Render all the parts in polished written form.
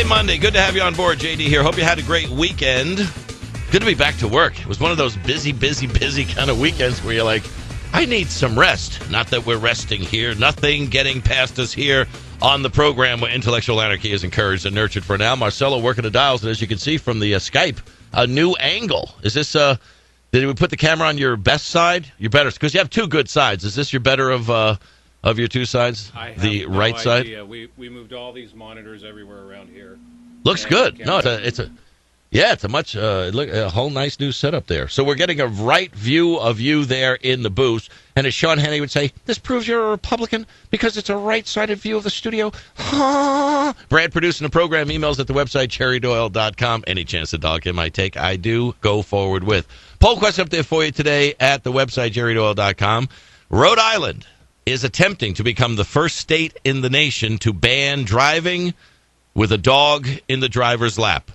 Monday. Good to have you on board, JD here. Hope you had a great weekend. Good to be back to work. It was one of those busy kind of weekends where you're like, I need some rest. Not that we're resting here. Nothing getting past us here on the program where intellectual anarchy is encouraged and nurtured for now. Marcelo working the dials, and as you can see from the Skype, a new angle. Is this, did we put the camera on your best side? Your better, because you have two good sides. Is this your better of your two sides? I have the no right idea. side? We moved all these monitors everywhere around here. Looks good. No, it's a whole nice new setup there. So we're getting a right view of you there in the booth. And as Sean Hannity would say, this proves you're a Republican because it's a right-sided view of the studio. Brad producing the program, emails at the website, cherrydoyle.com. Any chance the dog can might take, I do go forward with. Poll question up there for you today at the website, cherrydoyle.com. Rhode Island is attempting to become the first state in the nation to ban driving with a dog in the driver's lap.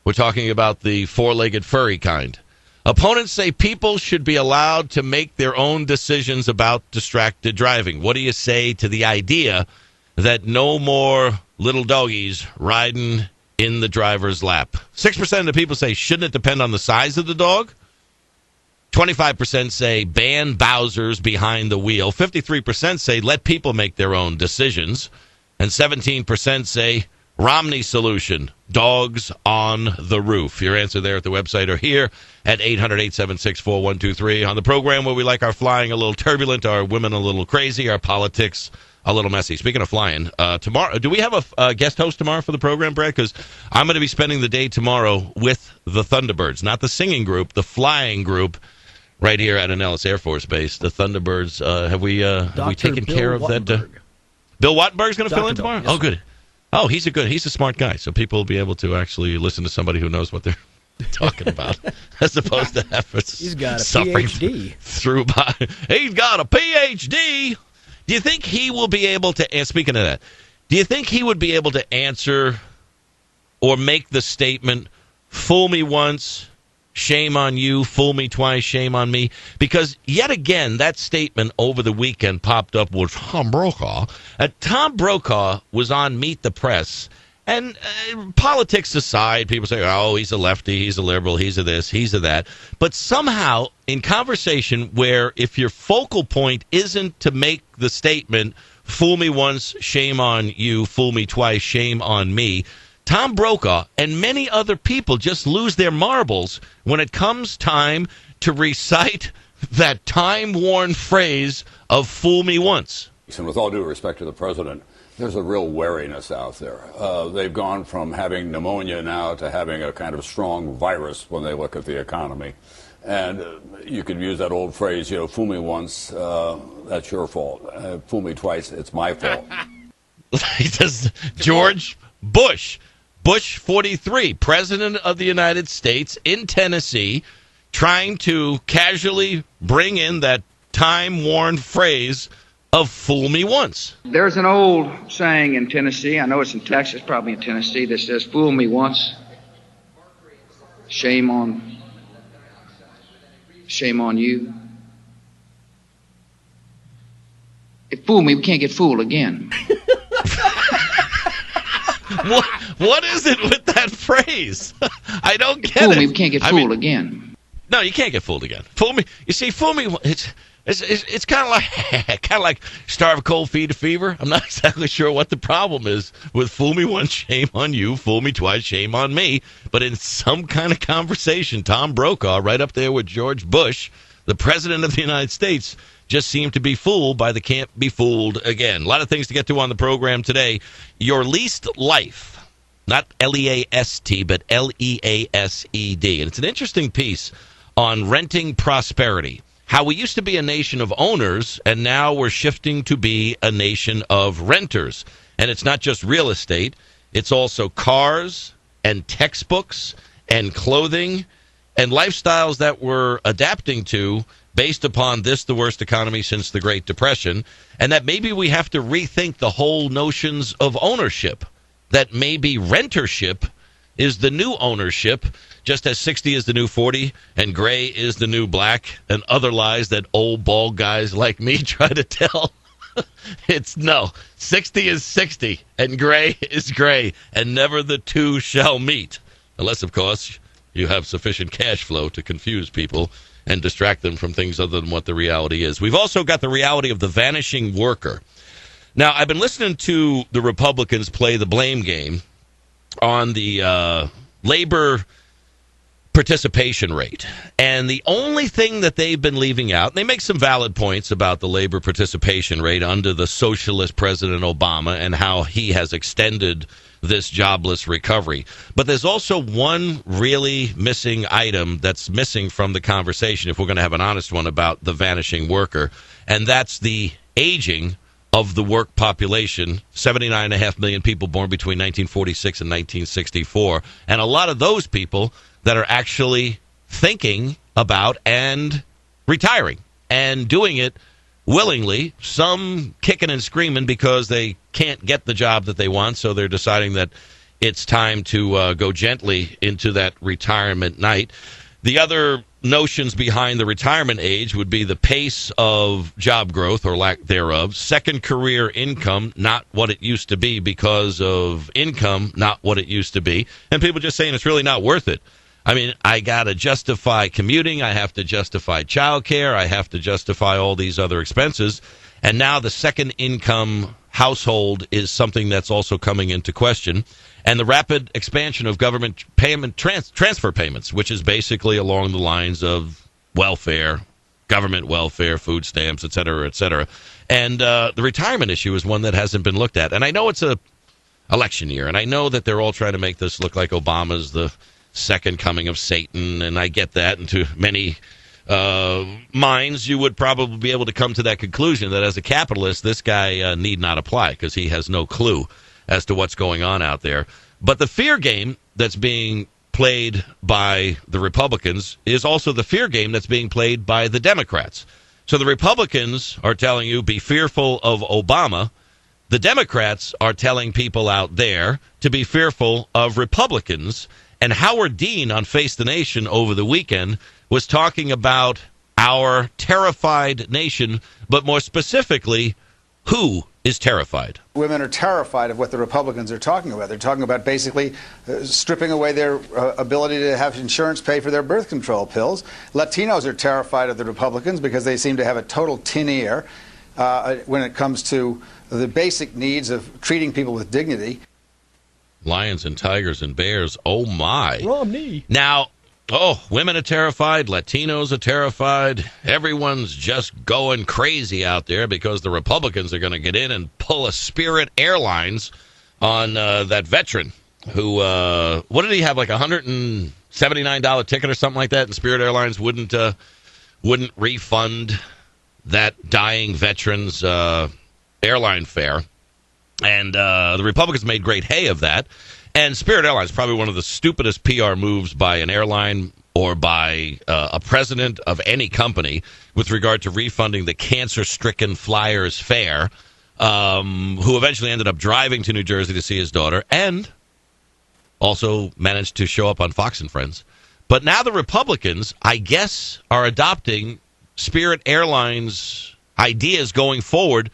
We're talking about the four-legged furry kind. Opponents say people should be allowed to make their own decisions about distracted driving. What do you say to the idea that no more little doggies riding in the driver's lap? 6% of the people say, shouldn't it depend on the size of the dog? 25% say ban Bowsers behind the wheel. 53% say let people make their own decisions. And 17% say Romney solution, dogs on the roof. Your answer there at the website or here at 800-876-4123. On the program where we like our flying a little turbulent, our women a little crazy, our politics a little messy. Speaking of flying, tomorrow, do we have a guest host tomorrow for the program, Brad? Because I'm going to be spending the day tomorrow with the Thunderbirds, not the singing group, the flying group right here at Nellis Air Force Base. The Thunderbirds, have we taken care of that? Bill Wattenberg's going to fill in tomorrow? Yes, oh, good. Oh, he's a smart guy, so people will be able to actually listen to somebody who knows what they're talking about, as opposed to efforts. He's got a PhD. He's got a PhD. Do you think he will be able to, and speaking of that, do you think he would be able to answer or make the statement, fool me once, shame on you, fool me twice, shame on me? Because yet again, that statement over the weekend popped up with Tom Brokaw. Tom Brokaw was on Meet the Press, and politics aside, people say, oh, he's a lefty, he's a liberal, he's a this, he's a that. But somehow, in conversation where if your focal point isn't to make the statement, fool me once, shame on you, fool me twice, shame on me, Tom Brokaw and many other people just lose their marbles when it comes time to recite that time-worn phrase of fool me once. And with all due respect to the president, there's a real wariness out there. They've gone from having pneumonia now to having a kind of strong virus when they look at the economy. And you could use that old phrase, fool me once, that's your fault. Fool me twice, it's my fault. George Bush. Bush 43, President of the United States in Tennessee, trying to casually bring in that time-worn phrase of fool me once. There's an old saying in Tennessee, I know it's in Texas, probably in Tennessee, that says, fool me once, shame on you. If fool me, we can't get fooled again. What is it with that phrase? I don't get fool it. Me, we can't get fooled again. No, you can't get fooled again. Fool me. You see, fool me. It's kind of like starve a cold, feed a fever. I'm not exactly sure what the problem is with fool me once, shame on you. Fool me twice, shame on me. But in some kind of conversation, Tom Brokaw, right up there with George Bush, the President of the United States, just seemed to be fooled by the can't be fooled again. A lot of things to get to on the program today. Your leased life, not L-E-A-S-T, but L-E-A-S-E-D. And it's an interesting piece on renting prosperity. How we used to be a nation of owners, and now we're shifting to be a nation of renters. And it's not just real estate. It's also cars and textbooks and clothing and lifestyles that we're adapting to based upon this, the worst economy since the Great Depression, and that maybe we have to rethink the whole notions of ownership, that maybe rentership is the new ownership, just as 60 is the new 40 and gray is the new black, and other lies that old bald guys like me try to tell. It's no. 60 is 60, and gray is gray, and never the two shall meet. Unless, of course, you have sufficient cash flow to confuse people and distract them from things other than what the reality is. We've also got the reality of the vanishing worker. Now, I've been listening to the Republicans play the blame game on the labor participation rate. And the only thing that they've been leaving out, and they make some valid points about the labor participation rate under the socialist President Obama and how he has extended this jobless recovery. But there's also one really missing item that's missing from the conversation, if we're going to have an honest one about the vanishing worker, and that's the aging of the work population. 79.5 million people born between 1946 and 1964. And a lot of those people that are actually thinking about and retiring and doing it willingly, some kicking and screaming because they can't get the job that they want, so they're deciding that it's time to go gently into that retirement night. The other notions behind the retirement age would be the pace of job growth or lack thereof, second career income, not what it used to be because of income, not what it used to be, and people just saying it's really not worth it. I mean, I got to justify commuting. I have to justify childcare. I have to justify all these other expenses. And now the second income household is something that's also coming into question. And the rapid expansion of government payment transfer payments, which is basically along the lines of welfare, government welfare, food stamps, et cetera, et cetera. And the retirement issue is one that hasn't been looked at. And I know it's a election year, and I know that they're all trying to make this look like Obama's the second coming of Satan, and I get that. And to many minds, you would probably be able to come to that conclusion that as a capitalist, this guy need not apply because he has no clue as to what's going on out there. But the fear game that's being played by the Republicans is also the fear game that's being played by the Democrats. So the Republicans are telling you, be fearful of Obama. The Democrats are telling people out there to be fearful of Republicans. And Howard Dean on Face the Nation over the weekend was talking about our terrified nation, but more specifically, who is terrified? Women are terrified of what the Republicans are talking about. They're talking about basically stripping away their ability to have insurance pay for their birth control pills. Latinos are terrified of the Republicans because they seem to have a total tin ear when it comes to the basic needs of treating people with dignity. Lions and tigers and bears, oh my. Romney. Now, women are terrified, Latinos are terrified, everyone's just going crazy out there because the Republicans are going to get in and pull a Spirit Airlines on that veteran who, what did he have, like $179 ticket or something like that, and Spirit Airlines wouldn't refund that dying veteran's airline fare. And the Republicans made great hay of that. And Spirit Airlines is probably one of the stupidest PR moves by an airline or by a president of any company with regard to refunding the cancer-stricken flyer's fare, who eventually ended up driving to New Jersey to see his daughter and also managed to show up on Fox and Friends. But now the Republicans, I guess, are adopting Spirit Airlines' ideas going forward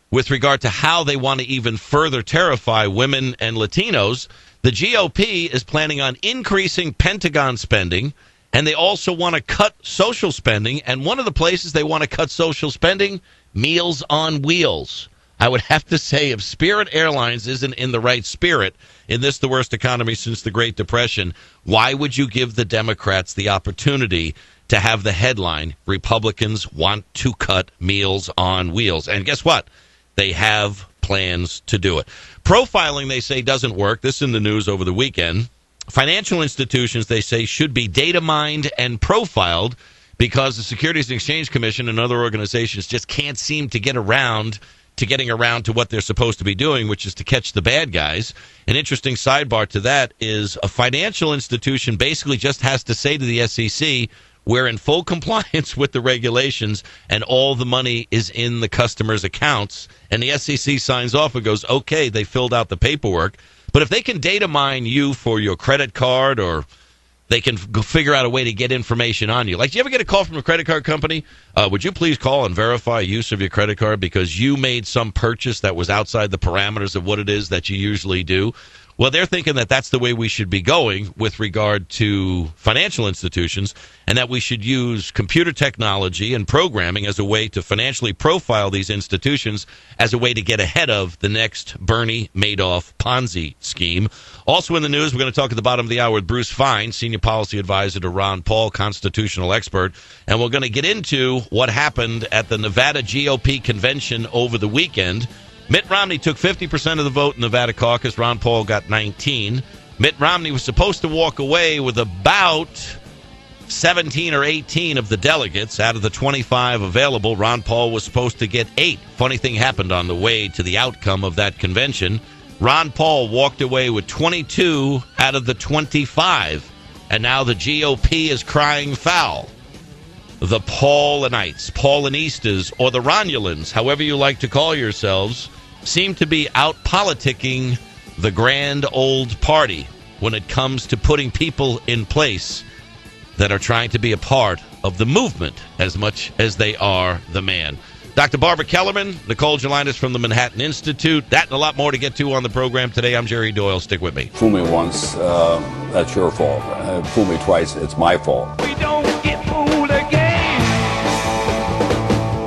with regard to how they want to even further terrify women and Latinos. The GOP is planning on increasing Pentagon spending, and they also want to cut social spending. And one of the places they want to cut social spending, Meals on Wheels. I would have to say, if Spirit Airlines isn't in the right spirit in this, the worst economy since the Great Depression, why would you give the Democrats the opportunity to have the headline, Republicans want to cut Meals on Wheels? And guess what? They have plans to do it. Profiling, they say, doesn't work. This is in the news over the weekend. Financial institutions, they say, should be data mined and profiled because the Securities and Exchange Commission and other organizations just can't seem to get around to getting around to what they're supposed to be doing, which is to catch the bad guys. An interesting sidebar to that is a financial institution basically just has to say to the SEC, we're in full compliance with the regulations and all the money is in the customer's accounts. And the SEC signs off and goes, okay, they filled out the paperwork. But if they can data mine you for your credit card or they can figure out a way to get information on you. Like, do you ever get a call from a credit card company? Would you please call and verify use of your credit card because you made some purchase that was outside the parameters of what it is that you usually do? Well, they're thinking that that's the way we should be going with regard to financial institutions, and that we should use computer technology and programming as a way to financially profile these institutions as a way to get ahead of the next Bernie Madoff Ponzi scheme. Also in the news, we're going to talk at the bottom of the hour with Bruce Fine, Senior Policy Advisor to Ron Paul, constitutional expert, and we're going to get into what happened at the Nevada GOP convention over the weekend. Mitt Romney took 50% of the vote in the Nevada caucus. Ron Paul got 19. Mitt Romney was supposed to walk away with about 17 or 18 of the delegates. Out of the 25 available, Ron Paul was supposed to get 8. Funny thing happened on the way to the outcome of that convention. Ron Paul walked away with 22 out of the 25. And now the GOP is crying foul. The Paulinites, Paulinistas, or the Romulans, however you like to call yourselves, seem to be out politicking the grand old party when it comes to putting people in place that are trying to be a part of the movement as much as they are the man. Dr. Barbara Kellerman, Nicole Gelinas from the Manhattan Institute. That and a lot more to get to on the program today. I'm Jerry Doyle. Stick with me. Fool me once, that's your fault. Fool me twice, it's my fault. We don't get fooled again.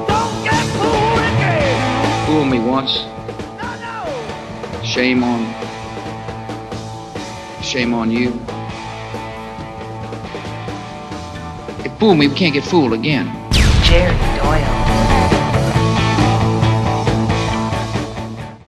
Don't get fooled again. Fool me once. No, no. Shame on you. If fool me, we can't get fooled again. Jerry Doyle.